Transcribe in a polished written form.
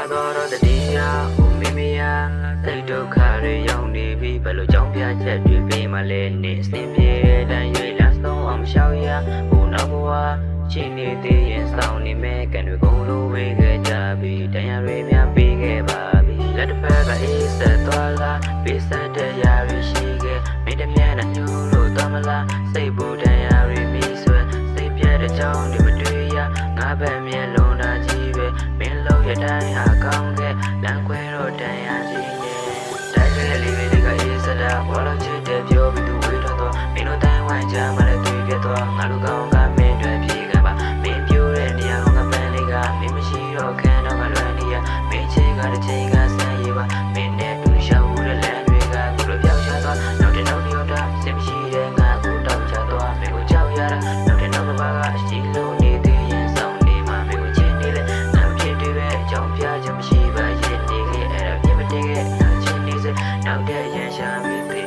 တော့တတိယမိမိယာစိတ်ဒုက္ခတွေရောက်နေပြီဘယ်လိုကြောင့်ပြချက်တွေပေးမှလဲနေစင်ပြေတန်ရွေလမ်းဆုံးအောင်ရှောက်ရဘုံနောက်ဘဝချင်းနေသေးရင်ဆောင်နေမဲ့ကံတွေကုန်လို့ဝေခဲ့ကြပြီတရားတွေများပေးခဲ့ပါပြီလက်တစ်ဖက်ကအေးဆက်သွားလားပေးဆက်တဲ့ຢာတွေရှိခဲ့မင်းတမျက်နှာညှို့လို့တော့မလားစိတ်ပူတရားတွေမိဆွဲစိတ်ပြတ်တဲ့ကြောင်းတွေမတွေ့ရငါပဲမျက်လုံးသားကြီးပဲမင်းလို့ရတိုင်းဟာကောင်းခဲ့လမ်းခွဲတော့တရားကြီးနဲ့တိုက်ခဲ့လေးတွေကအေးဆက်တာဘောလုံးချစ်တဲ့ပြောပြီးသူဝေးတော့တော့မင်းတို့တိုင်းဝိုင်းကြမှာလည်းတွေ့ပြတော့ငါတို့ကောင်းကမင်းတွေပြေခဲ့ပါမင်းပြိုးတဲ့နေရာကပန်းလေးကမင်းမရှိတော့ခံတော့မလွယ်နေရမင်းချေကတစ်ချိန်ကဆန်းရပါမင်းနဲ့တူရှောက်တဲ့လမ်းတွေကကိုလိုပြောင်းချသွားနောက်တဲ့နောက်ရောက်တာစင်မရှိတဲ့ငါကိုတောက်ချသွားမင်းကိုကြောက်ရတာနောက်တဲ့နောက်ကဘာကရှိလို့နေသေးရင်ဆောင်နေမှာမင်းကိုချစ်နေလေနာမဖြစ်တွေပဲအကြောင်းပြချက်မရှိပါရင်နေခဲ့အဲ့ဒါပြမတည်ခဲ့နာချင်နေစေနောက်တဲ့ရန်ရှာမင်းတွေ